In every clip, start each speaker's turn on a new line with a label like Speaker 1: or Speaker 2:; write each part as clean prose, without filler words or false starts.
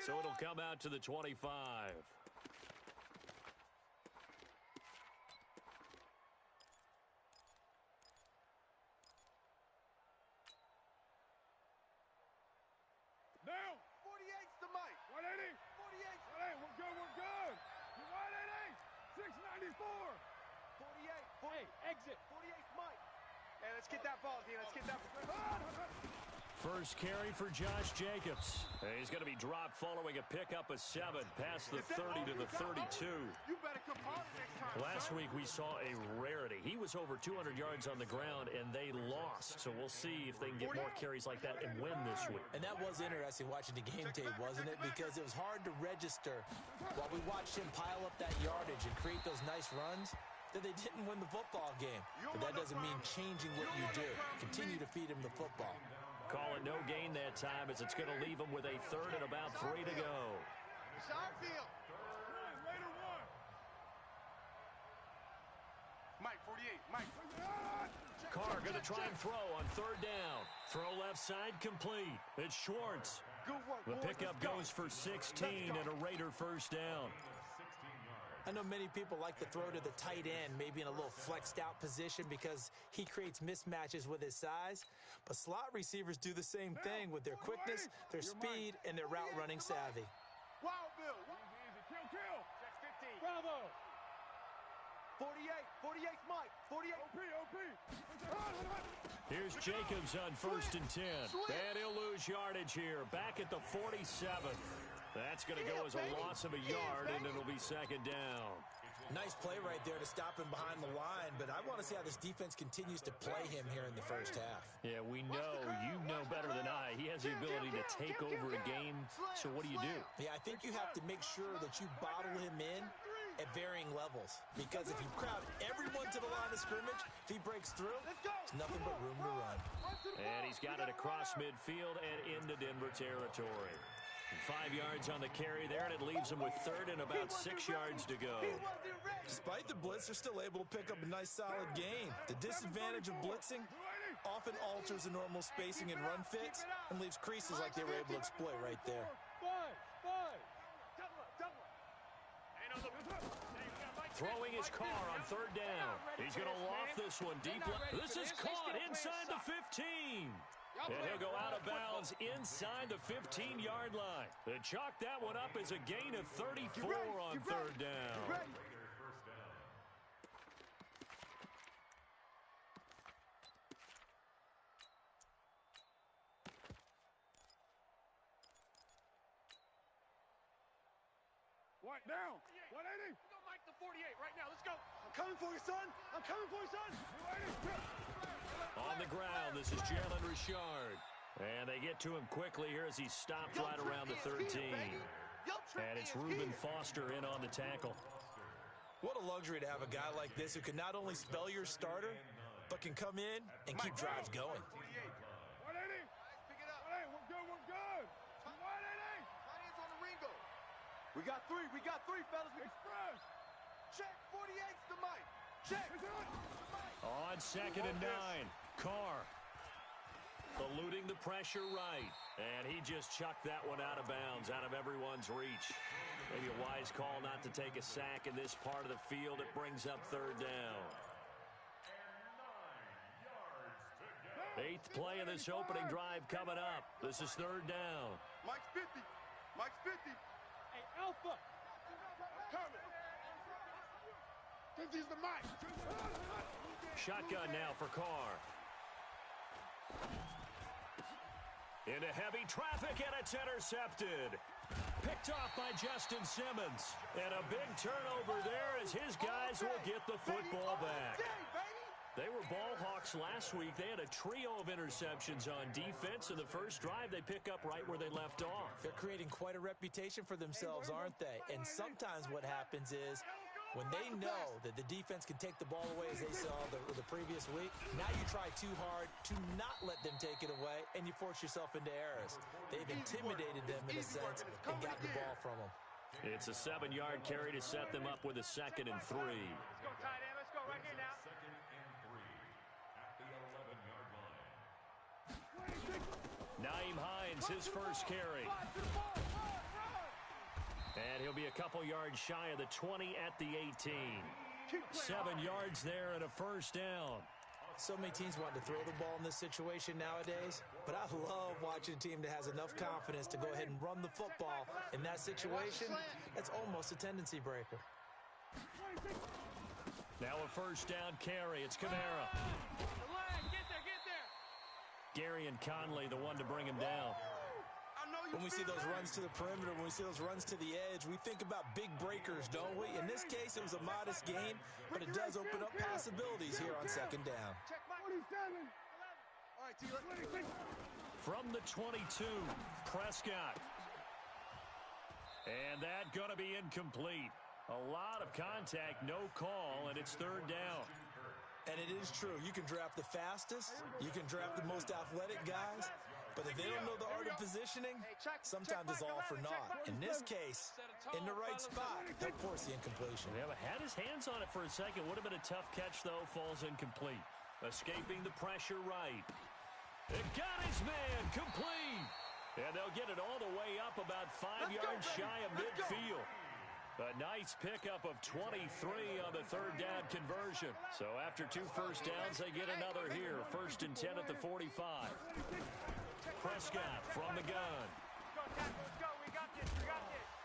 Speaker 1: So it'll come out to the 25.
Speaker 2: Now, 48's the mic. 180. 48's. We're good. You 180. 694. 48. Hey, exit. 48's mic. Hey, let's get that ball, D. Let's get that ball.
Speaker 1: First carry for Josh Jacobs. He's going to be dropped following a pickup of 7 past the 30 to the 32.
Speaker 2: You better come hard next time.
Speaker 1: Last week we saw a rarity. He was over 200 yards on the ground, and they lost. So we'll see if they can get more carries like that and win this week.
Speaker 3: And that was interesting watching the game tape, wasn't it? Because it was hard to register while we watched him pile up that yardage and create those nice runs that they didn't win the football game. But that doesn't mean changing what you do. Continue to feed him the football.
Speaker 1: Call it no gain that time as it's going to leave him with a 3rd and about 3 to go.
Speaker 2: Shot field. Later one. Mike, 48. Mike.
Speaker 1: Carr going to try and throw on 3rd down. Throw left side complete. It's Schwartz.
Speaker 2: Good work,
Speaker 1: the pickup goes for 16 and a Raider first down.
Speaker 3: I know many people like to throw to the tight end, maybe in a little flexed out position because he creates mismatches with his size. But slot receivers do the same thing with their quickness, their speed, and their route running savvy.
Speaker 2: Wild Bill. Easy. Kill. Check 15. Bravo. 48. 48's Mike. 48. OP.
Speaker 1: Here's Jacobs on 1st and 10. And he'll lose yardage here. Back at the 47. That's going to go as a loss of a yard, and it'll be 2nd down.
Speaker 3: Nice play right there to stop him behind the line, but I want to see how this defense continues to play him here in the first half.
Speaker 1: Yeah, we know. You know better than I. He has the ability to take over a game, so what do you do?
Speaker 3: Yeah, I think you have to make sure that you bottle him in at varying levels, because if you crowd everyone to the line of scrimmage, if he breaks through, there's nothing but room to run.
Speaker 1: And he's got it across midfield and into Denver territory. 5 yards on the carry there, and it leaves him with 3rd and about 6 yards to go.
Speaker 3: Despite the blitz, they're still able to pick up a nice solid gain. The disadvantage of blitzing often alters the normal spacing and run fits and leaves creases like they were able to exploit right there.
Speaker 1: Throwing his Carr on 3rd down. He's going to loft this one deep. This is caught inside the 15. And he'll go out of bounds inside the 15-yard line. They chalk that one up as a gain of 34 on 3rd down.
Speaker 2: What down? 180. Go Mike the 48 right now. Let's go. I'm coming for you, son. I'm coming for you, son. 180.
Speaker 1: On the ground, this is Jalen Richard. And they get to him quickly here as he stopped right around the 13. And it's Reuben Foster in on the tackle.
Speaker 3: What a luxury to have a guy like this who can not only spell your starter, but can come in and keep drives going.
Speaker 2: 180. Pick it up. 180. We're good. 180. Hands on the Ringo. We got 3, fellas. Express. Check, 48's the mic. Check.
Speaker 1: On 2nd and 9, Carr eluding the pressure right. And he just chucked that one out of bounds, out of everyone's reach. Maybe a wise call not to take a sack in this part of the field. It brings up 3rd down. 8th play of this opening drive coming up. This is 3rd down.
Speaker 2: Mike's 50. Mike's 50. Hey, Alpha. Coming. 50's the mic.
Speaker 1: Shotgun now for Carr. Into heavy traffic, and it's intercepted. Picked off by Justin Simmons. And a big turnover there as his guys will get the football back. They were ball hawks last week. They had a trio of interceptions on defense. In the first drive, they pick up right where they left off.
Speaker 3: They're creating quite a reputation for themselves, aren't they? And sometimes what happens is when they know that the defense can take the ball away as they saw the previous week, now you try too hard to not let them take it away, and you force yourself into errors. They've intimidated them in a sense and got the ball from them.
Speaker 1: It's a 7-yard carry to set them up with a 2nd and 3.
Speaker 2: Let's go, tight end. Let's go right here now.
Speaker 4: 2nd and 3 at the 11-yard line.
Speaker 1: Nyheim Hines, his first carry. be a couple yards shy of the 20 at the 18. 7 yards there and a first down.
Speaker 3: So many teams want to throw the ball in this situation nowadays, but I love watching a team that has enough confidence to go ahead and run the football. In that situation, that's almost a tendency breaker.
Speaker 1: Now a first down carry. It's Kamara.
Speaker 2: Get there.
Speaker 1: Gary and Conley, the one to bring him down.
Speaker 3: When we see those runs to the perimeter, when we see those runs to the edge, we think about big breakers, don't we? In this case, it was a modest gain, but it does open up possibilities here on second down.
Speaker 1: From the 22, Prescott. And that going to be incomplete. A lot of contact, no call, and it's third down.
Speaker 3: And it is true. You can draft the fastest. You can draft the most athletic guys. But if they don't know the art of positioning, sometimes it's all for naught. In this case, in the right spot, they'll force the incompletion.
Speaker 1: Yeah, had his hands on it for a second. Would have been a tough catch, though. Falls incomplete. Escaping the pressure right. It got his man complete. And they'll get it all the way up about 5 yards shy of midfield. A nice pickup of 23 on the third down conversion. So after 2 first downs, they get another here. 1st and 10 at the 45. Prescott from the gun.
Speaker 2: Let's go. We got this.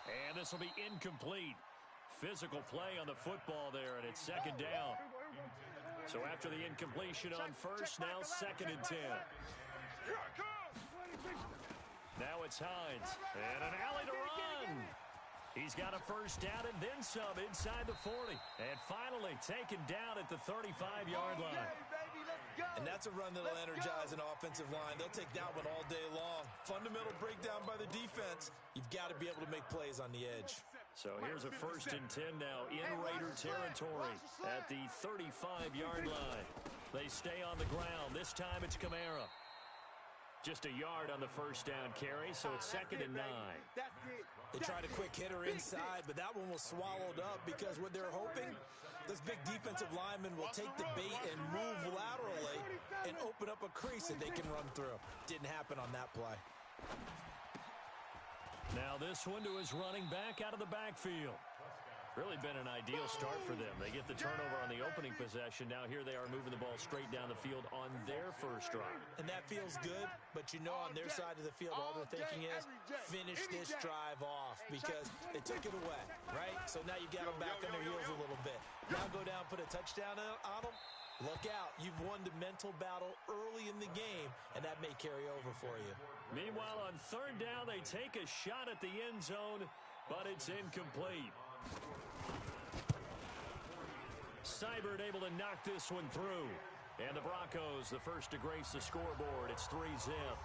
Speaker 1: And this will be incomplete. Physical play on the football there, and it's second down. So after the incompletion on first, now 2nd and 10. Now it's Hines. And an alley to run. He's got a first down and then some inside the 40. And finally taken down at the 35-yard line.
Speaker 3: And that's a run that'll energize an offensive line. They'll take that one all day long. Fundamental breakdown by the defense. You've got to be able to make plays on the edge.
Speaker 1: So here's a 1st and 10 now in Raider territory at the 35-yard line. They stay on the ground. This time it's Kamara. Just a yard on the first down carry, so it's 2nd and 9.
Speaker 3: They tried a quick hitter inside, but that one was swallowed up because what they're hoping, this big defensive lineman will take the bait and move laterally and open up a crease that they can run through. Didn't happen on that play.
Speaker 1: Now this one to his running back out of the backfield. Really been an ideal start for them. They get the turnover on the opening possession. Now here they are moving the ball straight down the field on their first drive.
Speaker 3: And that feels good, but you know on their side of the field, all they're thinking is finish this drive off because they took it away, right? So now you got them back on their heels a little bit. Now go down, put a touchdown on them. Look out. You've won the mental battle early in the game, and that may carry over for you.
Speaker 1: Meanwhile, on third down, they take a shot at the end zone, but it's incomplete. Seibert able to knock this one through. And the Broncos, the first to grace the scoreboard. It's 3-zip.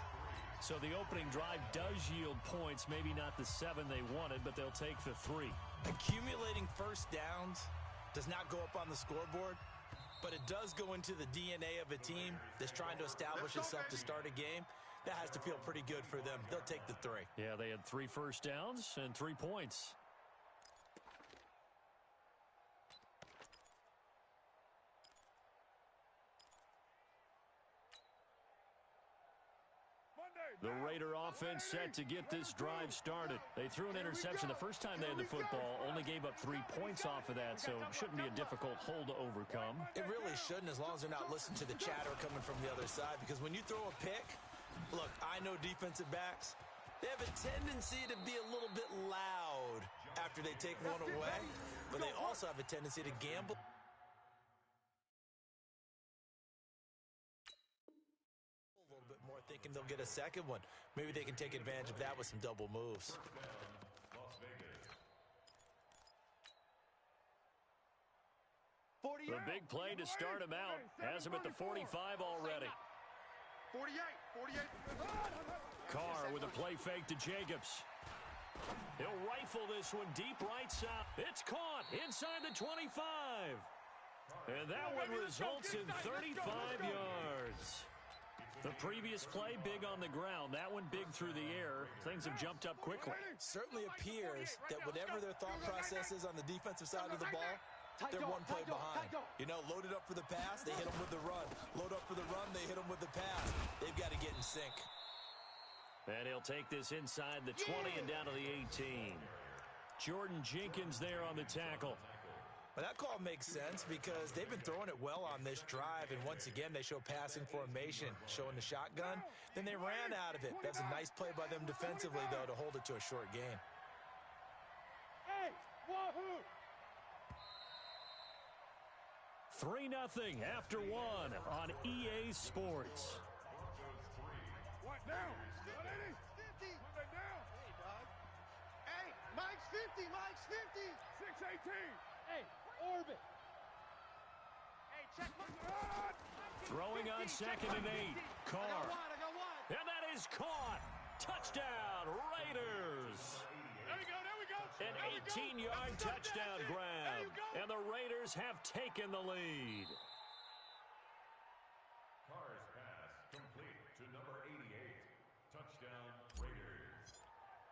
Speaker 1: So the opening drive does yield points. Maybe not the 7 they wanted, but they'll take the 3.
Speaker 3: Accumulating first downs does not go up on the scoreboard, but it does go into the DNA of a team that's trying to establish itself to start a game. That has to feel pretty good for them. They'll take the 3.
Speaker 1: Yeah, they had 3 first downs and 3 points. The Raider offense set to get this drive started. They threw an interception the first time they had the football, only gave up 3 points off of that, so it shouldn't be a difficult hole to overcome.
Speaker 3: It really shouldn't, as long as they're not listening to the chatter coming from the other side, because when you throw a pick, look, I know defensive backs, they have a tendency to be a little bit loud after they take one away, but they also have a tendency to gamble. Thinking they'll get a second one. Maybe they can take advantage of that with some double moves.
Speaker 1: The big play to start him out. Has him at the 45 already.
Speaker 2: 48.
Speaker 1: Carr with a play fake to Jacobs. He'll rifle this one deep right side. It's caught inside the 25. And that one results in 35 yards. The previous play, big on the ground. That one big through the air. Things have jumped up quickly.
Speaker 3: Certainly appears that whatever their thought process is on the defensive side of the ball, they're one play behind. You know, loaded up for the pass, they hit them with the run. Load up for the run, they hit them with the pass. They've got to get in sync.
Speaker 1: And he'll take this inside the 20 and down to the 18. Jordan Jenkins there on the tackle.
Speaker 3: Well, that call makes sense because they've been throwing it well on this drive, and once again, they show passing formation, showing the shotgun. Then they ran out of it. That was a nice play by them defensively, though, to hold it to a short gain.
Speaker 2: Hey, wahoo!
Speaker 1: 3-0 after one on EA Sports.
Speaker 2: What now? 50. Put down. Hey, dog. Hey, Mike's 50. Mike's 50. 618. Hey, orbit. Hey, check my...
Speaker 1: Throwing on 2nd and 8. Carr.
Speaker 2: I got one.
Speaker 1: And that is caught. Touchdown, Raiders.
Speaker 2: There we go.
Speaker 1: An 18-yard touchdown grab. And the Raiders have taken the lead.
Speaker 4: Carr's pass complete to number 88. Touchdown, Raiders.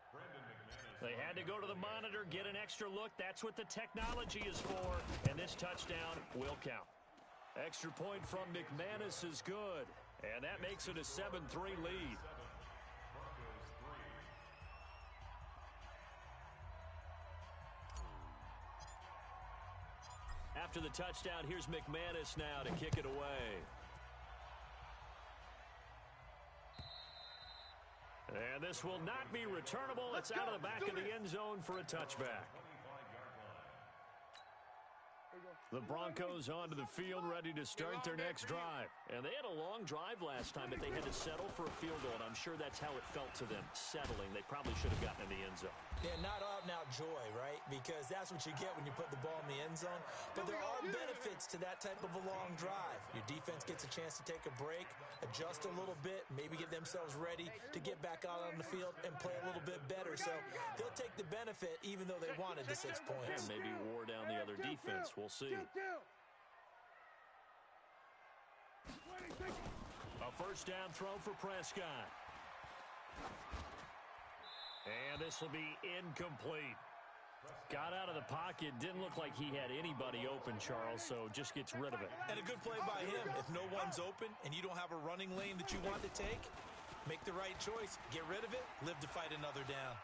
Speaker 4: Brandon McManus.
Speaker 1: They had to go to the monitor, get an extra look. That's what the technology is for. And this touchdown will count. Extra point from McManus is good. And that makes it a 7-3 lead.
Speaker 4: Broncos 3.
Speaker 1: After the touchdown, here's McManus now to kick it away. And this will not be returnable. It's out of the back of the end zone for a touchback. The Broncos onto the field, ready to start their next drive. And they had a long drive last time, but they had to settle for a field goal, and I'm sure that's how it felt to them, settling. They probably should have gotten in the end zone.
Speaker 3: Yeah, not out-and-out joy, right? Because that's what you get when you put the ball in the end zone. But there are benefits to that type of a long drive. Your defense gets a chance to take a break, adjust a little bit, maybe get themselves ready to get back out on the field and play a little bit better. So they'll take the benefit even though they wanted the 6 points.
Speaker 1: And maybe wore down the other defense. We'll see. A first down throw for Prescott. And this will be incomplete. Got out of the pocket. Didn't look like he had anybody open, Charles, so just gets rid of it.
Speaker 3: And a good play by him. If no one's open and you don't have a running lane that you want to take, make the right choice. Get rid of it. Live to fight another down.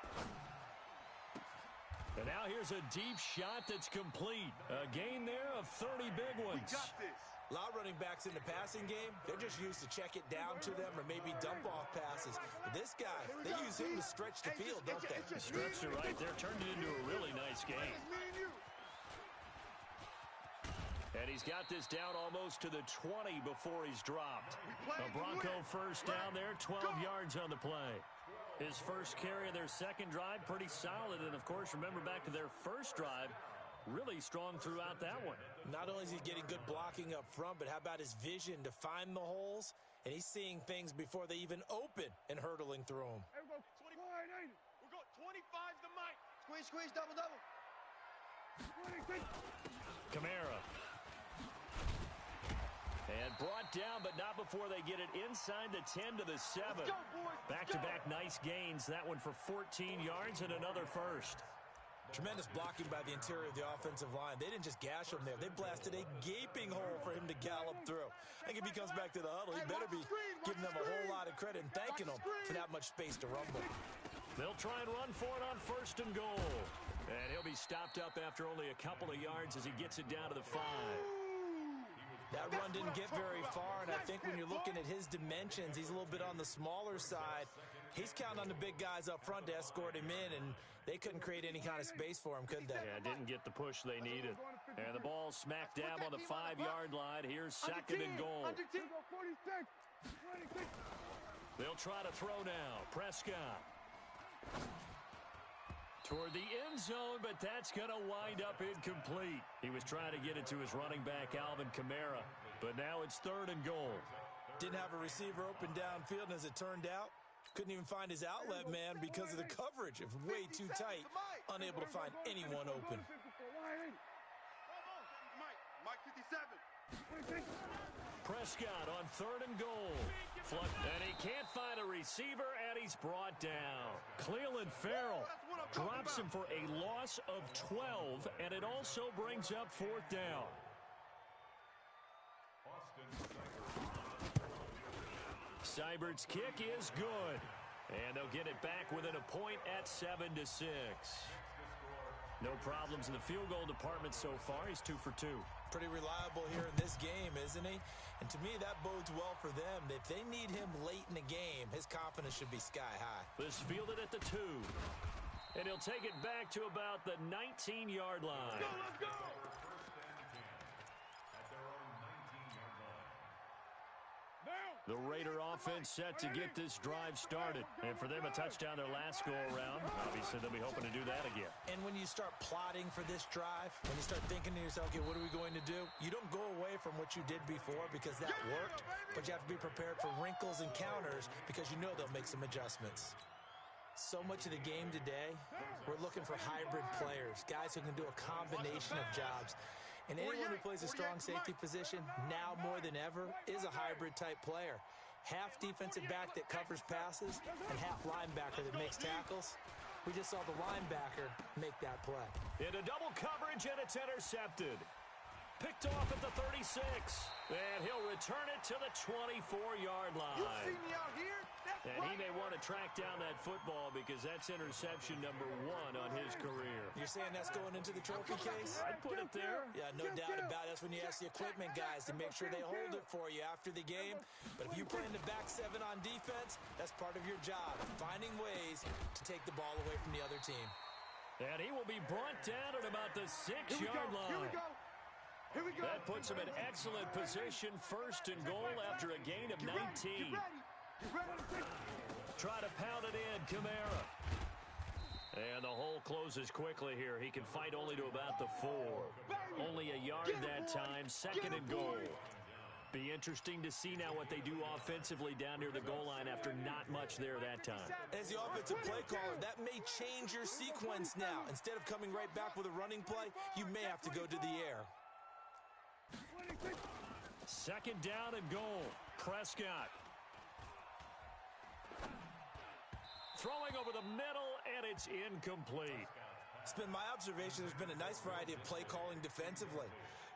Speaker 1: And now here's a deep shot that's complete. A gain there of 30 big ones.
Speaker 2: We got this.
Speaker 3: A lot of running backs in the passing game, they're just used to check it down to them or maybe dump off passes. But this guy, they use him to stretch the field, don't they?
Speaker 1: Stretched it right there, turned it into a really nice game. And he's got this down almost to the 20 before he's dropped. A Bronco first down there, 12 yards on the play. His first carry of their second drive, pretty solid. And, of course, remember back to their first drive, really strong throughout that one.
Speaker 3: Not only is he getting good blocking up front, but how about his vision to find the holes? And he's seeing things before they even open and hurtling through them.
Speaker 2: Hey, we're going 20, ain't it? We're going 25's the mic. Squeeze, double. 26.
Speaker 1: Kamara. And brought down, but not before they get it inside the 10 to the 7. Back-to-back nice gains. That one for 14 yards and another first.
Speaker 3: Tremendous blocking by the interior of the offensive line. They didn't just gash him there. They blasted a gaping hole for him to gallop through. I think if he comes back to the huddle, he better be giving them a whole lot of credit and thanking them for that much space to rumble.
Speaker 1: They'll try and run for it on 1st and goal. And he'll be stopped up after only a couple of yards as he gets it down to the 5.
Speaker 3: That run didn't get very far, and I think when you're looking at his dimensions, he's a little bit on the smaller side. He's counting on the big guys up front to escort him in, and they couldn't create any kind of space for him, could they?
Speaker 1: Yeah, didn't get the push they needed. And the ball smack dab on the 5-yard line. Here's 2nd and goal. They'll try to throw now. Prescott. Toward the end zone, but that's going to wind up incomplete. He was trying to get it to his running back, Alvin Kamara, but now it's 3rd and goal.
Speaker 3: Didn't have a receiver open downfield, and as it turned out, couldn't even find his outlet man because of the coverage. It was way too tight, unable to find anyone open.
Speaker 2: Mike 57.
Speaker 1: Prescott on 3rd and goal. And he can't find a receiver, and he's brought down. Cleveland Farrell drops him for a loss of 12, and it also brings up 4th down. Seibert's kick is good, and they'll get it back within a point at 7-6. No problems in the field goal department so far. He's 2 for 2.
Speaker 3: Pretty reliable here in this game, isn't he? And to me, that bodes well for them. If they need him late in the game, his confidence should be sky high.
Speaker 1: This fielded at the 2. And he'll take it back to about the 19-yard line.
Speaker 2: Let's go!
Speaker 1: The Raider offense set to get this drive started. And for them, a touchdown their last go-around. Obviously, they'll be hoping to do that again.
Speaker 3: And when you start plotting for this drive, when you start thinking to yourself, okay, what are we going to do? You don't go away from what you did before because that worked, but you have to be prepared for wrinkles and counters because you know they'll make some adjustments. So much of the game today, we're looking for hybrid players, guys who can do a combination of jobs. And anyone who plays a strong safety position, now more than ever, is a hybrid-type player. Half defensive back that covers passes and half linebacker that makes tackles. We just saw the linebacker make that play.
Speaker 1: Into double coverage, and it's intercepted. Picked off at the 36. And he'll return it to the 24-yard line.
Speaker 2: You see me out here? That's
Speaker 1: And he may want to track down that football because that's interception number 1 on his career.
Speaker 3: You're saying that's going into the trophy case?
Speaker 1: I'd put it there.
Speaker 3: Yeah, no doubt about it. That's when you ask the equipment guys to make sure they hold it for you after the game. But if you play in the back 7 on defense, that's part of your job, finding ways to take the ball away from the other team.
Speaker 1: And he will be brought down at about the 6-yard line.
Speaker 2: Here we go. Here we go.
Speaker 1: That puts him in excellent position, first and goal after a gain of 19. Try to pound it in, Kamara. And the hole closes quickly here. He can fight only to about the 4. Only a yard that time, second and goal. Be interesting to see now what they do offensively down near the goal line after not much there that time.
Speaker 3: As the offensive play caller, that may change your sequence now. Instead of coming right back with a running play, you may have to go to the air.
Speaker 1: Second down and goal. Prescott. Throwing over the middle, and it's incomplete.
Speaker 3: It's been my observation there's been a nice variety of play calling defensively.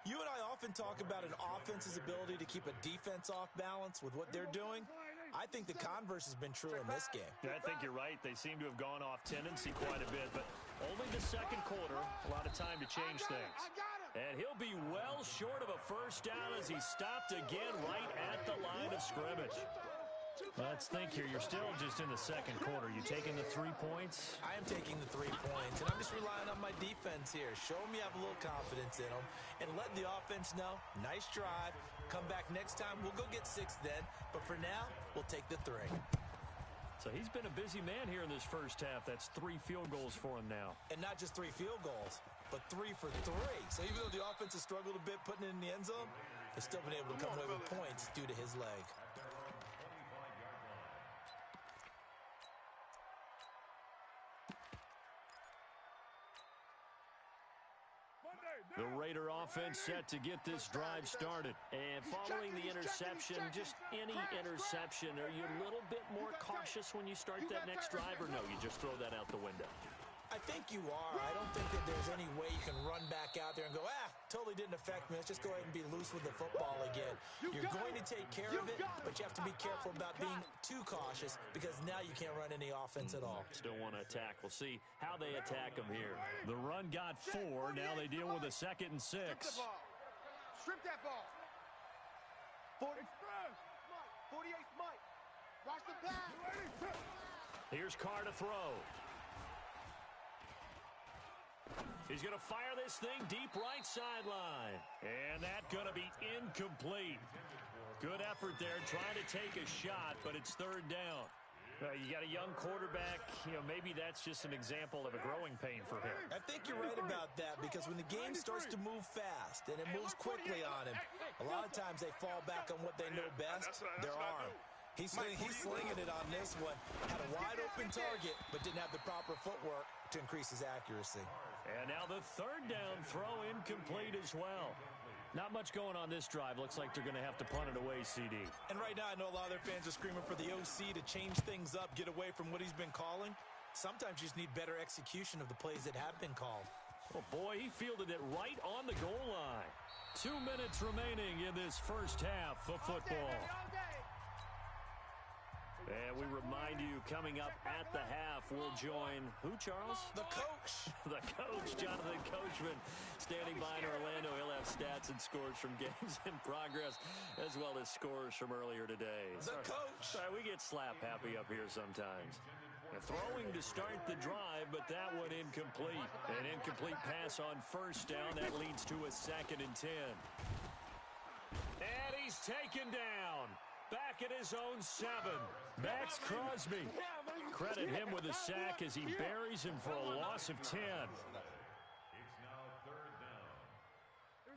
Speaker 3: You and I often talk about an offense's ability to keep a defense off balance with what they're doing. I think the converse has been true in this game.
Speaker 1: I think you're right. They seem to have gone off tendency quite a bit, but only the second quarter, a lot of time to change things. And he'll be well short of a first down as he stopped again right at the line of scrimmage. Let's think here. You're still just in the second quarter. You taking the 3 points?
Speaker 3: I am taking the 3 points, and I'm just relying on my defense here. Show them you have a little confidence in them, and let the offense know, nice drive. Come back next time. We'll go get 6 then, but for now, we'll take the 3.
Speaker 1: So he's been a busy man here in this first half. That's 3 field goals for him now.
Speaker 3: And not just 3 field goals, but 3 for 3. So even though the offense has struggled a bit putting it in the end zone, they've still been able to come away with points due to his leg.
Speaker 1: The Raider offense set to get this drive started. And following the interception, just any interception, are you a little bit more cautious when you start that next drive, or no, you just throw that out the window?
Speaker 3: I think you are. I don't think that there's any way you can run back out there and go, totally didn't affect me. Let's just go ahead and be loose with the football again. You're going to take care of it, but you have to be careful about being too cautious because now you can't run any offense at all.
Speaker 1: Still want to attack. We'll see how they attack them here. The run got 4. Now they deal with a 2nd and 6.
Speaker 2: Strip that ball. 48 Mike. Watch the pass.
Speaker 1: Here's Carr to throw. He's going to fire this thing deep right sideline. And that's going to be incomplete. Good effort there trying to take a shot, but it's 3rd down. You got a young quarterback. Maybe that's just an example of a growing pain for him.
Speaker 3: I think you're right about that because when the game starts to move fast and it moves quickly on him, a lot of times they fall back on what they know best, their arm. He's slinging it on this one. Had a wide-open target, but didn't have the proper footwork to increase his accuracy.
Speaker 1: And now the 3rd down throw incomplete as well. Not much going on this drive. Looks like they're going to have to punt it away, CD.
Speaker 3: And right now, I know a lot of their fans are screaming for the OC to change things up, get away from what he's been calling. Sometimes you just need better execution of the plays that have been called.
Speaker 1: Oh, boy, he fielded it right on the goal line. 2 minutes remaining in this first half of football. And we remind you, coming up at the half, we'll join who, Charles?
Speaker 3: The coach.
Speaker 1: The coach, Jonathan Coachman, standing by in Orlando. He'll have stats and scores from games in progress, as well as scores from earlier today.
Speaker 3: The coach.
Speaker 1: Sorry, we get slap happy up here sometimes. Throwing to start the drive, but that one incomplete. An incomplete pass on first down. That leads to a 2nd and 10. And he's taken down. Back at his own 7. Max Crosby. Credit him with a sack as he buries him for a loss of 10.
Speaker 4: It's now 3rd down.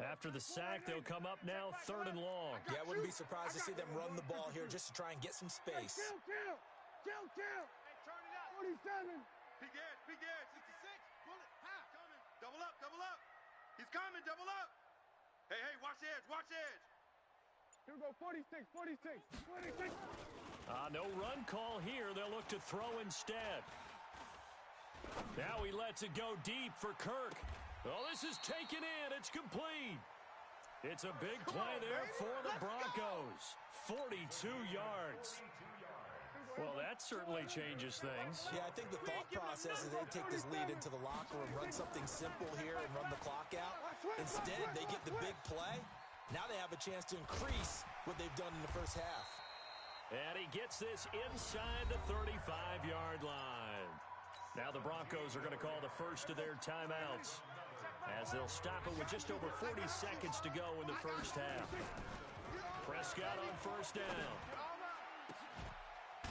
Speaker 1: After the sack, they'll come up now 3rd and long.
Speaker 3: Yeah, I wouldn't be surprised to see them run the ball here just to try and get some space.
Speaker 2: Kill. Hey, turn it up. 47.
Speaker 5: Big edge. 66. Bullet. Half. Coming. Double up. He's coming. Double up. Hey, watch the edge.
Speaker 2: Here we go, 46.
Speaker 1: No run call here. They'll look to throw instead. Now he lets it go deep for Kirk. Oh, this is taken in. It's complete. It's a big play there for the Broncos. 42 yards. Well, that certainly changes things.
Speaker 3: Yeah, I think the thought process is they take this lead into the locker room, run something simple here, and run the clock out. Instead, they get the big play. Now they have a chance to increase what they've done in the first half.
Speaker 1: And he gets this inside the 35-yard line. Now the Broncos are going to call the first of their timeouts, as they'll stop it with just over 40 seconds to go in the first half. Prescott on first down.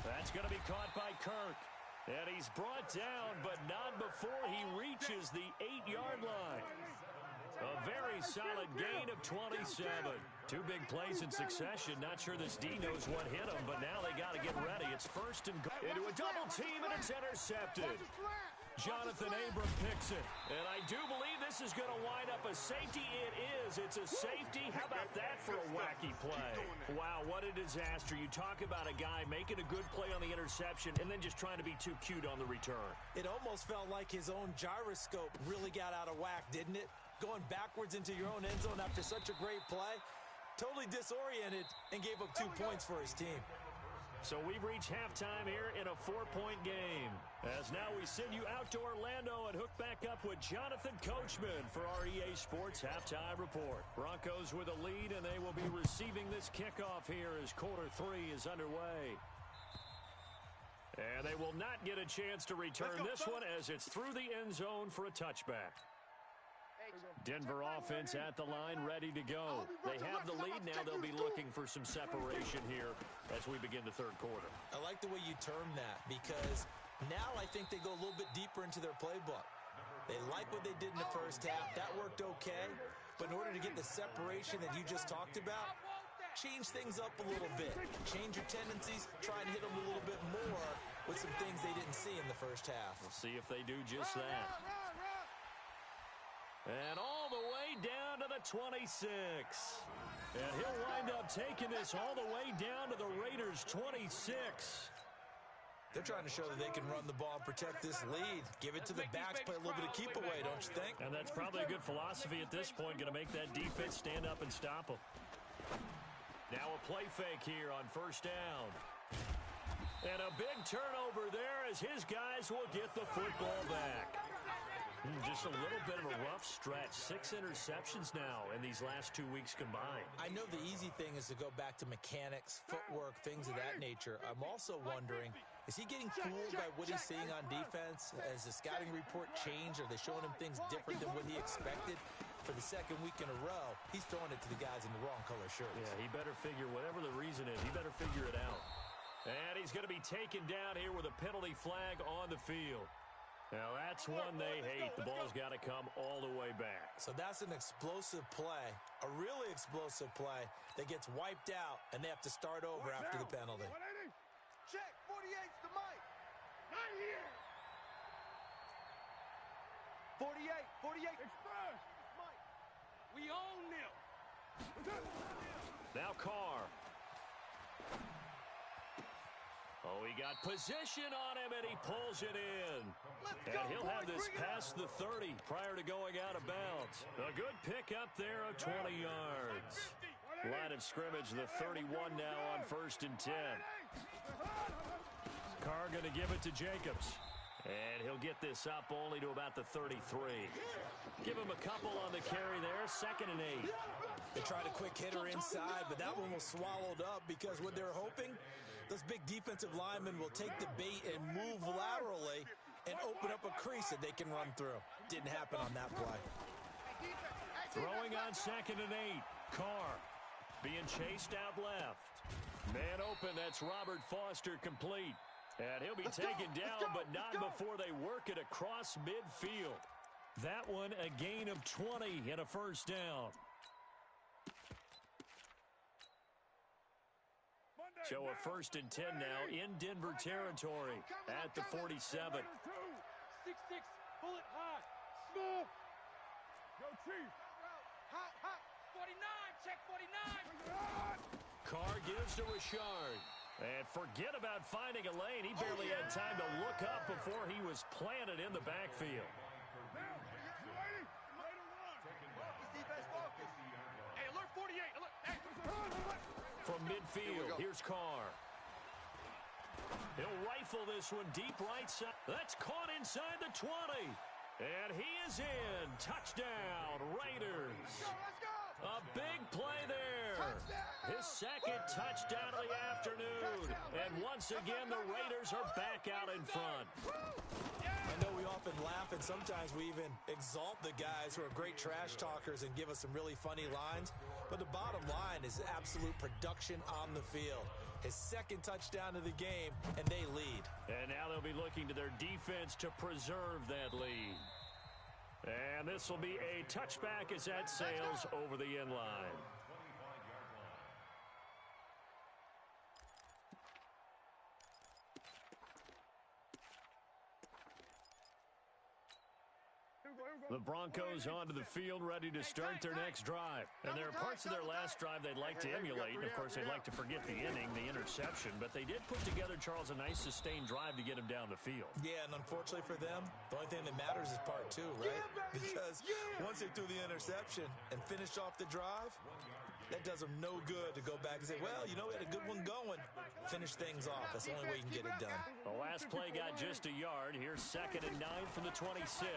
Speaker 1: That's going to be caught by Kirk. And he's brought down, but not before he reaches the 8-yard line. A very solid gain of 27. 2 big plays in succession. Not sure this D knows what hit him, but now they got to get ready. It's first and goal. Into a double team, and it's intercepted. Jonathan Abram picks it. And I do believe this is going to wind up a safety. It is. It's a safety. How about that for a wacky play? Wow, what a disaster. You talk about a guy making a good play on the interception and then just trying to be too cute on the return.
Speaker 3: It almost felt like his own gyroscope really got out of whack, didn't it? Going backwards into your own end zone after such a great play. Totally disoriented and gave up 2 points for his team.
Speaker 1: So we've reached halftime here in a 4-point game. As now we send you out to Orlando and hook back up with Jonathan Coachman for our EA Sports Halftime Report. Broncos with a lead, and they will be receiving this kickoff here as quarter 3 is underway. And they will not get a chance to return this one as it's through the end zone for a touchback. Denver offense at the line, ready to go. They have the lead now. They'll be looking for some separation here as we begin the third quarter.
Speaker 3: I like the way you term that, because now I think they go a little bit deeper into their playbook. They like what they did in the first half. That worked okay. But in order to get the separation that you just talked about, change things up a little bit. Change your tendencies. Try and hit them a little bit more with some things they didn't see in the first half.
Speaker 1: We'll see if they do just that. And all the way down to the 26. And he'll wind up taking this all the way down to the Raiders' 26.
Speaker 3: They're trying to show that they can run the ball and protect this lead. Give it to the backs, play a little bit of keep away, don't you think?
Speaker 1: And that's probably a good philosophy at this point, going to make that defense stand up and stop them. Now a play fake here on first down. And a big turnover there as his guys will get the football back. Just a little bit of a rough stretch. 6 interceptions now in these last 2 weeks combined.
Speaker 3: I know the easy thing is to go back to mechanics, footwork, things of that nature. I'm also wondering, is he getting fooled by what he's seeing on defense? Has the scouting report changed? Are they showing him things different than what he expected? For the second week in a row, he's throwing it to the guys in the wrong color shirts.
Speaker 1: Yeah, he better figure, whatever the reason is, he better figure it out. And he's going to be taken down here with a penalty flag on the field. Now, that's one they hate. The ball's got to come all the way back.
Speaker 3: So that's an explosive play, a really explosive play that gets wiped out, and they have to start over after the penalty.
Speaker 2: Check, 48's the mic. Not here. 48. Express. Mike. We own them.
Speaker 1: Now Carr. Oh, he got position on him, and he pulls it in. And he'll have this past the 30 prior to going out of bounds. A good pick up there of 20 yards. Line of scrimmage, the 31 now on 1st and 10. Carr going to give it to Jacobs. And he'll get this up only to about the 33. Give him a couple on the carry there, 2nd and 8.
Speaker 3: They tried a quick hitter inside, but that one was swallowed up because what they're hoping, those big defensive linemen will take the bait and move laterally and open up a crease that they can run through. Didn't happen on that play.
Speaker 1: Throwing on 2nd and 8. Carr being chased out left. Man open, that's Robert Foster complete. And he'll be taken down, but not before they work it across midfield. That one a gain of 20 and a first down. So a 1st and 10 now in Denver territory at the 47.
Speaker 2: 6-6, bullet hot, small. Go Chief. Hot, hot. 49, check 49.
Speaker 1: Carr gives to Richard. And forget about finding a lane. He barely had time to look up before he was planted in the backfield.
Speaker 2: Hey, alert 48. Alert. Hey.
Speaker 1: From midfield, here's Carr. He'll rifle this one deep right side. That's caught inside the 20. And he is in. Touchdown, Raiders.
Speaker 2: Let's go.
Speaker 1: A big play there. His 2nd touchdown of the afternoon. And once again, the Raiders are back out in front.
Speaker 3: I know we often laugh, and sometimes we even exalt the guys who are great trash talkers and give us some really funny lines. But the bottom line is absolute production on the field. His 2nd touchdown of the game, and they lead.
Speaker 1: And now they'll be looking to their defense to preserve that lead. And this will be a touchback as that sails over the end line. The Broncos onto the field, ready to start their next drive. And there are parts of their last drive they'd like to emulate. Of course, they'd like to forget the inning, the interception. But they did put together, Charles, a nice sustained drive to get him down the field.
Speaker 3: Yeah, and unfortunately for them, the only thing that matters is part 2, right? Because once they threw the interception and finished off the drive, that does them no good to go back and say, well, you know, we had a good one going. Finish things off. That's the only way you can get it done.
Speaker 1: The last play got just a yard. Here's 2nd and 9 from the 26.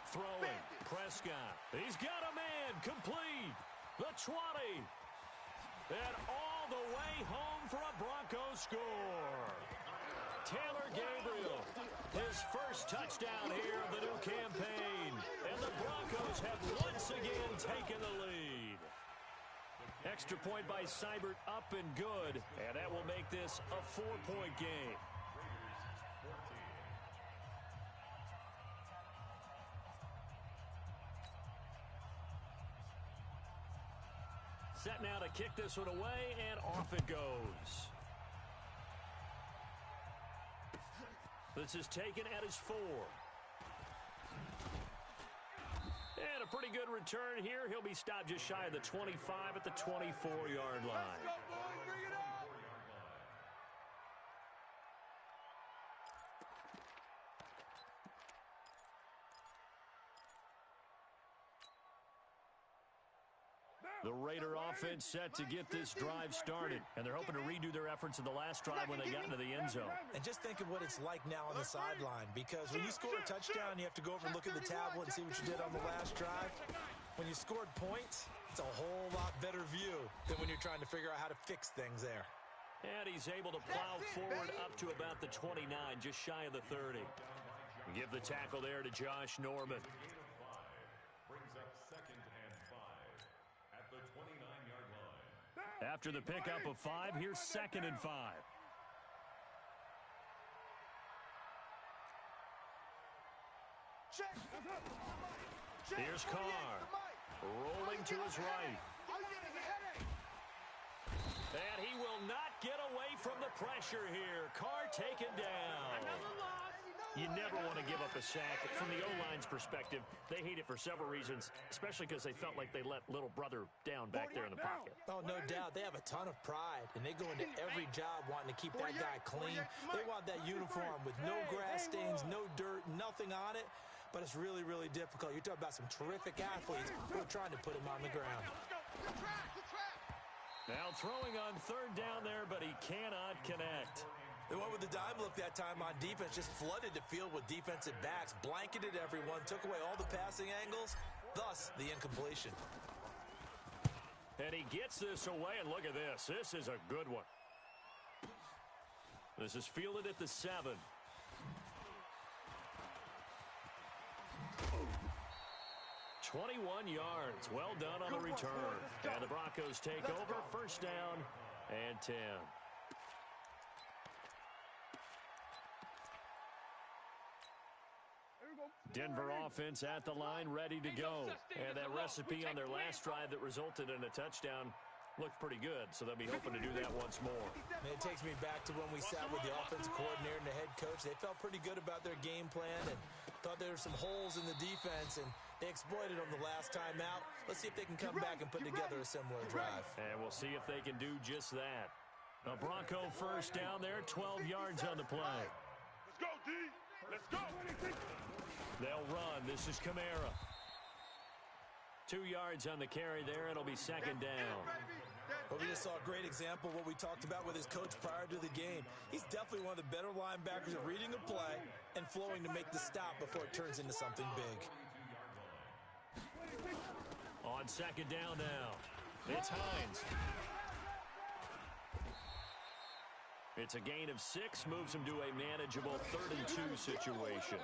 Speaker 1: Throwing, Prescott. He's got a man, complete. The 20. And all the way home for a Broncos score. Taylor Gabriel, his first touchdown here of the new campaign. And the Broncos have once again taken the lead. Extra point by Seibert, up and good. And that will make this a 4-point game. Set now to kick this one away, and off it goes. This is taken at his 4. And a pretty good return here. He'll be stopped just shy of the 25 at the 24-yard line. The Raider offense set to get this drive started, and they're hoping to redo their efforts in the last drive when they got into the end zone.
Speaker 3: And just think of what it's like now on the sideline, because when you score a touchdown, you have to go over and look at the tablet and see what you did on the last drive. When you scored points, it's a whole lot better view than when you're trying to figure out how to fix things there.
Speaker 1: And he's able to plow forward up to about the 29, just shy of the 30. Give the tackle there to Josh Norman. After the pickup of 5, here's 2nd and 5. Here's Carr. Rolling to his right. And he will not get away from the pressure here. Carr taken down. You never want to give up a sack. From the O-line's perspective, they hate it for several reasons, especially because they felt like they let little brother down back there in the pocket.
Speaker 3: Oh, no doubt. They have a ton of pride, and they go into every job wanting to keep that guy clean. They want that uniform with no grass stains, no dirt, nothing on it, but it's really, really difficult. You're talking about some terrific athletes who are trying to put him on the ground.
Speaker 1: Now throwing on 3rd down there, but he cannot connect.
Speaker 3: They went with the dime look that time on defense, just flooded the field with defensive backs, blanketed everyone, took away all the passing angles, thus the incompletion.
Speaker 1: And he gets this away, and look at this. This is a good one. This is fielded at the 7. 21 yards. Well done on the return. And the Broncos take over. First down and 10. Denver offense at the line, ready to go. And that recipe on their last drive that resulted in a touchdown looked pretty good, so they'll be hoping to do that once more.
Speaker 3: And it takes me back to when we sat with the offensive coordinator and the head coach. They felt pretty good about their game plan and thought there were some holes in the defense, and they exploited them the last time out. Let's see if they can come back and put together a similar drive.
Speaker 1: And we'll see if they can do just that. A Bronco first down there, 12 yards on the play.
Speaker 5: Let's go, D. Let's go.
Speaker 1: They'll run. This is Kamara. 2 yards on the carry there. It'll be second down.
Speaker 3: Well, we just saw a great example of what we talked about with his coach prior to the game. He's definitely one of the better linebackers at reading a play and flowing to make the stop before it turns into something big.
Speaker 1: On second down now, it's Hines. It's a gain of 6, moves him to a manageable 3rd and 2 situation.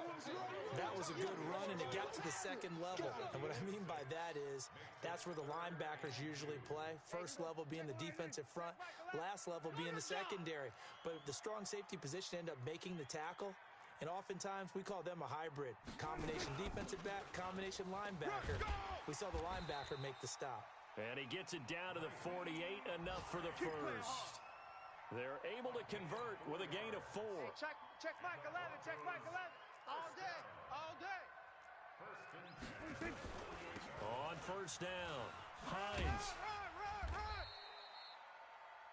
Speaker 3: That was a good run, and it got to the second level. And what I mean by that is that's where the linebackers usually play. First level being the defensive front, last level being the secondary. But the strong safety position ended up making the tackle, and oftentimes we call them a hybrid. Combination defensive back, combination linebacker. We saw the linebacker make the stop.
Speaker 1: And he gets it down to the 48, enough for the first. They're able to convert with a gain of 4.
Speaker 2: Check Mike 11, check Mike 11. All day, all day.
Speaker 1: On first down, Hines.
Speaker 2: Run.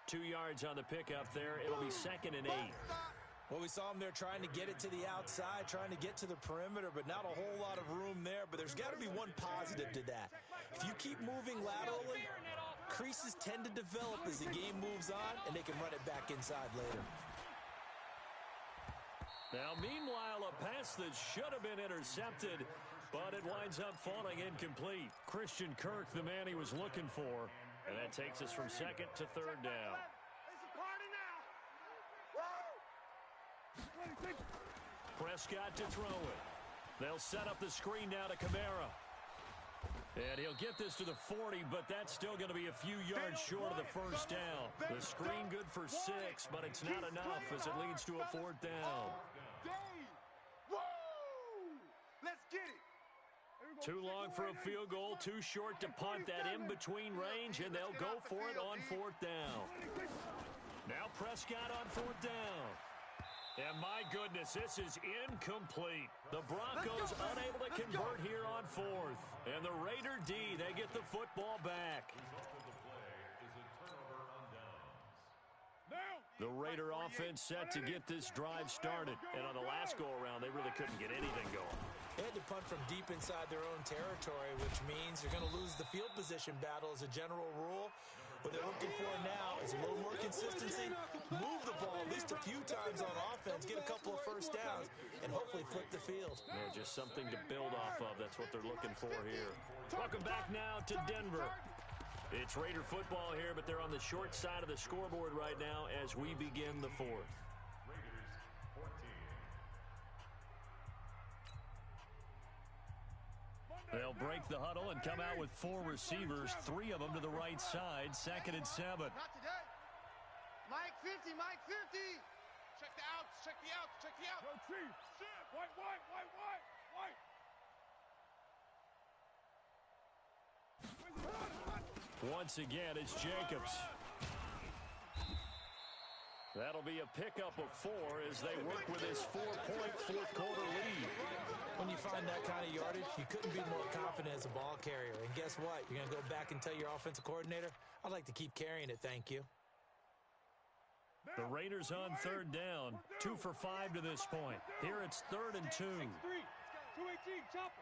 Speaker 1: 2 yards on the pickup there. It'll be second and 8.
Speaker 3: Well, we saw him there trying to get it to the outside, trying to get to the perimeter, but not a whole lot of room there. But there's got to be one positive to that. If you keep moving laterally, creases tend to develop as the game moves on, and they can run it back inside later.
Speaker 1: Now, meanwhile, a pass that should have been intercepted, but it winds up falling incomplete. Christian Kirk, the man he was looking for, and that takes us from second to third down.
Speaker 2: It's a party now.
Speaker 1: Prescott to throw it. They'll set up the screen now to Kamara. And he'll get this to the 40, but that's still going to be a few yards short of the first down. The screen good for 6, but it's not enough as it leads to a 4th down.
Speaker 2: Let's get it.
Speaker 1: Too long for a field goal, too short to punt. That in-between range, and they'll go for it on 4th down. Now Prescott on 4th down. And my goodness, this is incomplete. The Broncos unable to convert here on 4th. And the Raider D, they get the football back. The Raider offense set to get this drive started. And on the last go-around, they really couldn't get anything going.
Speaker 3: They had to punt from deep inside their own territory, which means you're going to lose the field position battle as a general rule. What they're looking for now is a little more consistency, move the ball at least a few times on offense, get a couple of first downs, and hopefully flip the field.
Speaker 1: Yeah, just something to build off of. That's what they're looking for here. Welcome back now to Denver. It's Raider football here, but they're on the short side of the scoreboard right now as we begin the 4th. They'll break the huddle and come out with 4 receivers, 3 of them to the right side, 2nd and 7.
Speaker 2: Not today. Mike 50, Mike 50. Check the outs, check the outs, check the outs. Go Chief. White.
Speaker 1: Once again, it's Jacobs. That'll be a pickup of 4 as they work with his 4-point fourth-quarter lead.
Speaker 3: When you find that kind of yardage, you couldn't be more confident as a ball carrier. And guess what? You're going to go back and tell your offensive coordinator, I'd like to keep carrying it, thank you.
Speaker 1: The Raiders on 3rd down, 2 for 5 to this point. Here it's 3rd and 2.
Speaker 2: 218, chopper.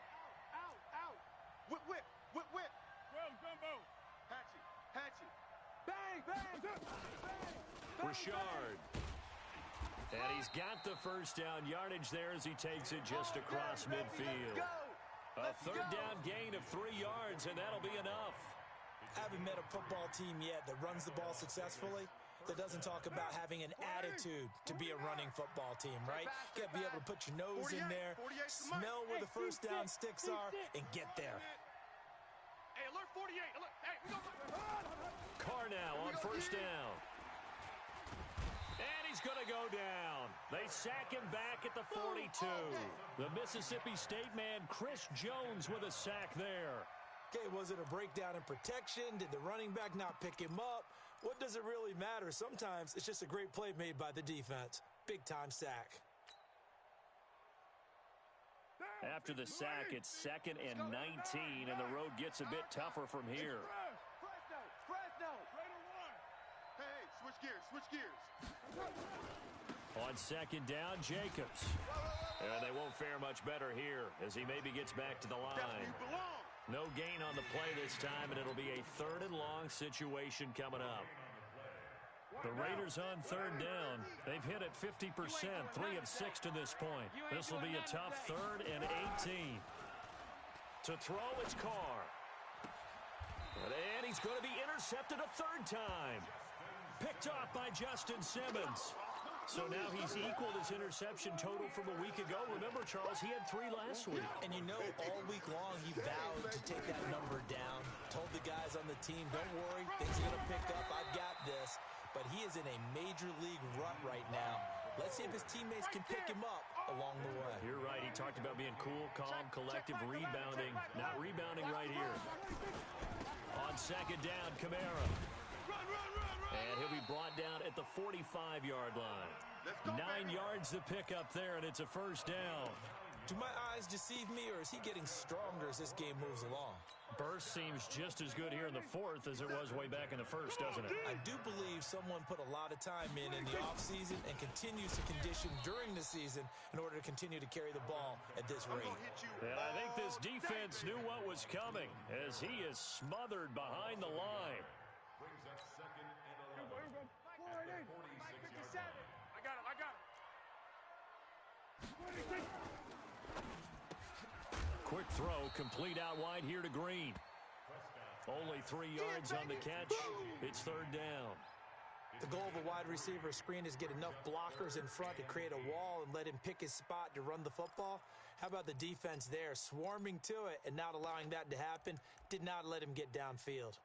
Speaker 2: Out. Whip. Well, Gumbo. Hatchet. Bang.
Speaker 1: Richard. And he's got the first down yardage there as he takes it just across midfield. A third down gain of 3 yards, and that'll be enough.
Speaker 3: I haven't met a football team yet that runs the ball successfully that doesn't talk about having an attitude to be a running football team, right? You got to be able to put your nose in there, smell where the first down sticks are, and get there.
Speaker 2: Hey, alert 48. Alert. Hey, we go.
Speaker 1: Carr now on first down. And he's going to go down. They sack him back at the 42. The Mississippi State man, Chris Jones, with a sack there.
Speaker 3: Okay, was it a breakdown in protection? Did the running back not pick him up? What does it really matter? Sometimes it's just a great play made by the defense. Big-time sack.
Speaker 1: After the sack, it's 2nd and 19, and the road gets a bit tougher from here.
Speaker 2: Fresno.
Speaker 5: Hey, switch gears.
Speaker 1: On 2nd down, Jacobs. And they won't fare much better here as he maybe gets back to the line. No gain on the play this time, and it'll be a 3rd and long situation coming up. The Raiders on 3rd down. They've hit it 50%, 3 of 6 to this point. This will be a tough 3rd and 18. To throw, it's Carr. And he's going to be intercepted a 3rd time. Picked off by Justin Simmons. So now he's equaled his interception total from a week ago. Remember, Charles, he had 3 last week.
Speaker 3: And you know, all week long he vowed to take that number down. Told the guys on the team, don't worry, things are going to pick up. I've got this. But he is in a major league rut right now. Let's see if his teammates can pick him up along the way.
Speaker 1: You're right. He talked about being cool, calm, collective, rebounding. Not rebounding right here. On 2nd down, Kamara. And he'll be brought down at the 45-yard line. 9 yards to pick up there, and it's a 1st down.
Speaker 3: Do my eyes deceive me, or is he getting stronger as this game moves along?
Speaker 1: Burst seems just as good here in the 4th as it was way back in the 1st, doesn't it?
Speaker 3: I do believe someone put a lot of time in the offseason and continues to condition during the season in order to continue to carry the ball at this rate.
Speaker 1: And I think this defense knew what was coming as he is smothered behind the line.
Speaker 4: Brings up 2nd and 11.
Speaker 2: I got it.
Speaker 1: Quick throw, complete out wide here to Green. Only 3 yards on the catch. It's 3rd down.
Speaker 3: The goal of a wide receiver screen is get enough blockers in front to create a wall and let him pick his spot to run the football. How about the defense there, swarming to it and not allowing that to happen? Did not let him get downfield.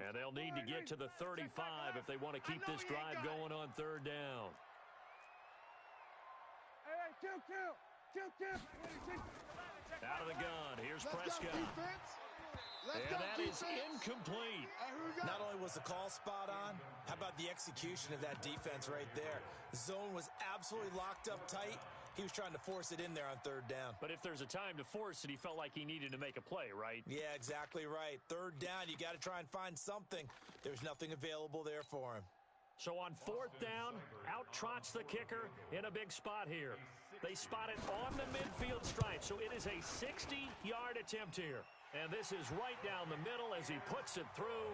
Speaker 1: And they'll need to get to the 35 if they want to keep this drive going on 3rd down.
Speaker 2: Hey, kill.
Speaker 1: Out of the gun, here's Prescott. And that is incomplete.
Speaker 3: Not only was the call spot on, how about the execution of that defense right there? The zone was absolutely locked up tight. He was trying to force it in there on 3rd down.
Speaker 1: But if there's a time to force it, he felt like he needed to make a play, right?
Speaker 3: Yeah, exactly right. 3rd down, you got to try and find something. There's nothing available there for him.
Speaker 1: So on 4th down, out trots the kicker in a big spot here. They spot it on the midfield stripe, so it is a 60-yard attempt here. And this is right down the middle as he puts it through.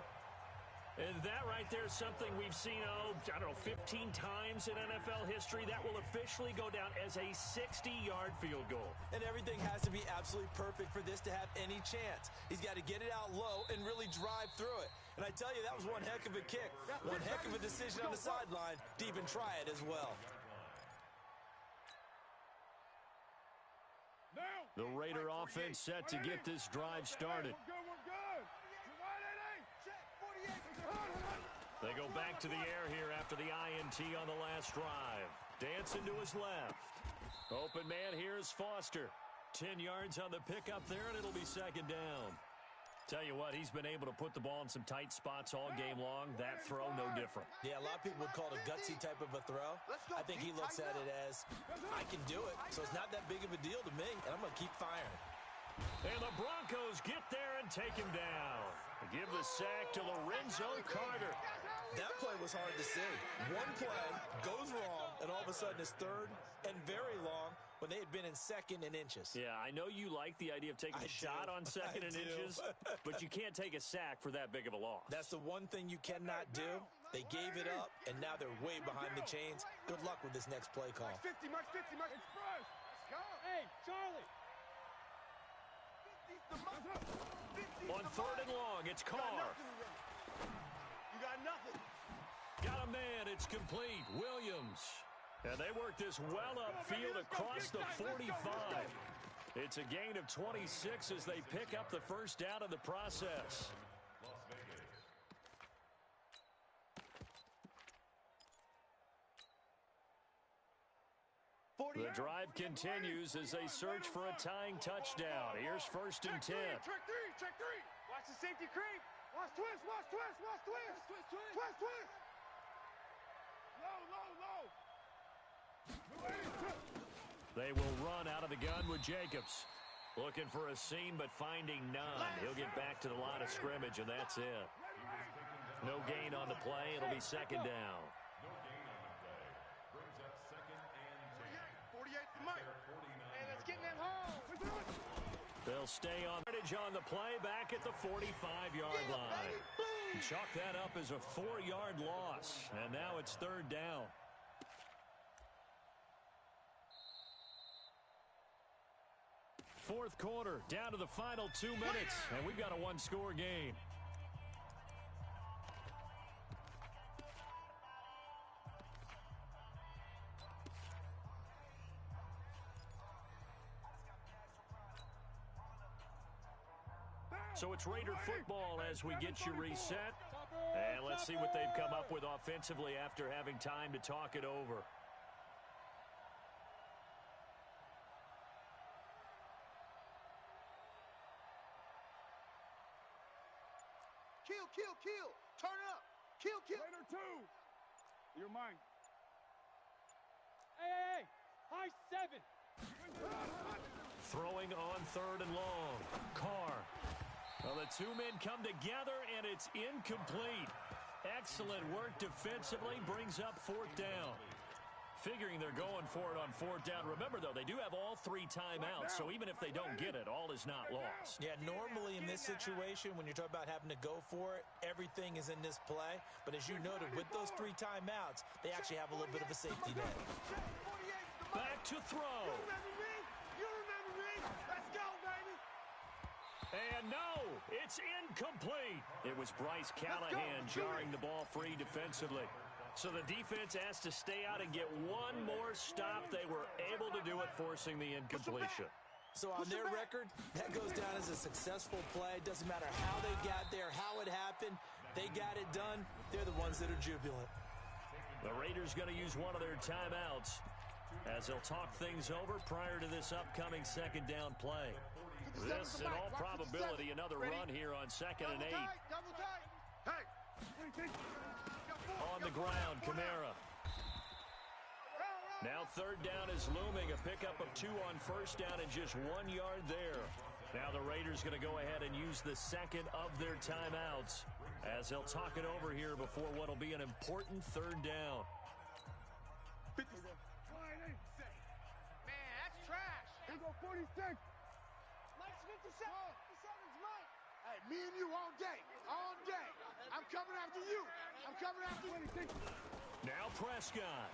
Speaker 1: And that right there is something we've seen, 15 times in NFL history. That will officially go down as a 60-yard field goal.
Speaker 3: And everything has to be absolutely perfect for this to have any chance. He's got to get it out low and really drive through it. And I tell you, that was one heck of a kick. One heck of a decision on the sideline to even try it as well.
Speaker 1: The Raider offense set to get this drive started. They go back to the air here after the INT on the last drive. Dancing to his left. Open man, here's Foster. 10 yards on the pickup there, and it'll be 2nd down. Tell you what, he's been able to put the ball in some tight spots all game long. That throw, no different.
Speaker 3: Yeah, a lot of people would call it a gutsy type of a throw. I think he looks at it as, I can do it, so it's not that big of a deal to me, and I'm going to keep firing.
Speaker 1: And the Broncos get there and take him down. Give the sack to Lorenzo Carter.
Speaker 3: That play was hard to see. One play goes wrong, and all of a sudden it's 3rd and very long when they had been in 2nd and inches.
Speaker 1: Yeah, I know you like the idea of taking a shot on 2nd and inches, but you can't take a sack for that big of a loss.
Speaker 3: That's the one thing you cannot do. They gave it up, and now they're way behind the chains. Good luck with this next play call.
Speaker 2: Mark 50, Mark 50, Mark Express. Let's go. Hey, Charlie. 50's the mark. 50's
Speaker 1: On third and long, it's Carr.
Speaker 2: You got nothing.
Speaker 1: Got a man, it's complete. Williams. And they work this well upfield across the 45. It's a gain of 26 as they pick up the first down in the process. The drive continues as they search for a tying touchdown. Here's first and 10.
Speaker 2: Check three. Watch the safety creep. Watch twist. Twist. Low.
Speaker 1: They will run out of the gun with Jacobs. Looking for a seam, but finding none. He'll get back to the line of scrimmage, and that's it. No gain on the play. It'll be second down.
Speaker 4: No gain on the play. Brings up second and 10.
Speaker 2: 48's the mic. Man, let's get in that hole.
Speaker 1: They'll stay on the play back at the 45-yard line. Chalk that up as a 4-yard loss, and now it's third down. Fourth quarter, down to the final 2 minutes, and we've got a one-score game. So it's Raider football as we get you reset. And let's see what they've come up with offensively after having time to talk it over.
Speaker 2: Kill. Turn it up. Kill. Raider 2. You're mine. Hey. High 7.
Speaker 1: Throwing on third and long. Carr. Well, the two men come together, and it's incomplete. Excellent work defensively, brings up fourth down. Figuring they're going for it on fourth down. Remember, though, they do have all 3 timeouts, so even if they don't get it, all is not lost.
Speaker 3: Yeah, normally in this situation, when you're talking about having to go for it, everything is in this play. But as you noted, with those 3 timeouts, they actually have a little bit of a safety net.
Speaker 1: Back to throw.
Speaker 2: You remember me. Let's go, baby.
Speaker 1: And no, it's incomplete. It was Bryce Callahan jarring the ball free defensively. So the defense has to stay out and get one more stop. They were able to do it, forcing the incompletion.
Speaker 3: So on their record, that goes down as a successful play. Doesn't matter how they got there, how it happened. They got it done. They're the ones that are jubilant.
Speaker 1: The Raiders going to use one of their timeouts as they'll talk things over prior to this upcoming second down play. This, in all probability, another run here on second and 8.
Speaker 2: Double tight. Hey.
Speaker 1: On the ground, Kamara. Now third down is looming. A pickup of 2 on first down and just 1 yard there. Now the Raiders going to go ahead and use the second of their timeouts as they'll talk it over here before what will be an important third down.
Speaker 2: Man, that's trash. Here go 46. Mike's 57. 57's Mike. Hey, me and you all day. All day. I'm coming after you. I'm coming after you.
Speaker 1: Now Prescott.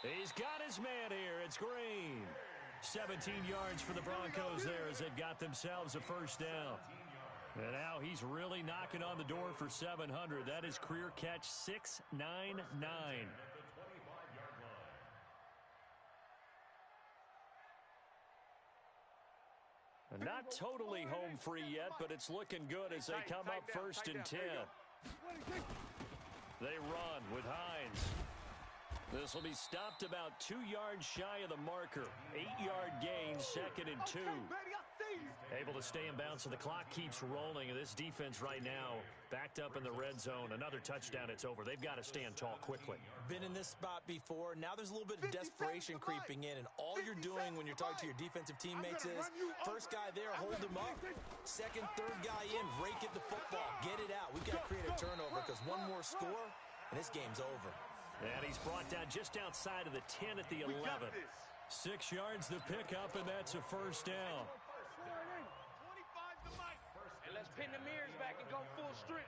Speaker 1: He's got his man here. It's Green. 17 yards for the Broncos there as they've got themselves a first down. And now he's really knocking on the door for 700. That is career catch 699. And not totally home free yet, but it's looking good as they come up first and 10. They run with Hines. This will be stopped about 2 yards shy of the marker. 8-yard gain, second and 2. Able to stay in bounds, so the clock keeps rolling. And this defense right now backed up in the red zone. Another touchdown, it's over. They've got to stand tall quickly.
Speaker 3: Been in this spot before. Now there's a little bit of desperation creeping in. And all you're doing when you're talking to your defensive teammates is, first guy there, hold him up. Second, third guy in, rake at the football. Get it out. We've got to create a turnover because one more score, and this game's over.
Speaker 1: And he's brought down just outside of the 10 at the 11. 6 yards the pickup, and that's a first down.
Speaker 2: And let's pin the mirrors back and go full strength.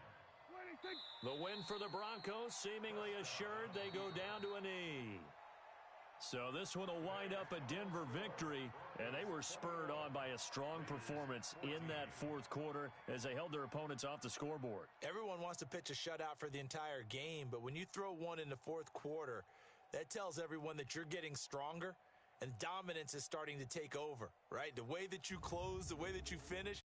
Speaker 1: The win for the Broncos, seemingly assured they go down to a knee. So this one will wind up a Denver victory, and they were spurred on by a strong performance in that fourth quarter as they held their opponents off the scoreboard.
Speaker 3: Everyone wants to pitch a shutout for the entire game, but when you throw one in the fourth quarter, that tells everyone that you're getting stronger and dominance is starting to take over, right? The way that you close, the way that you finish,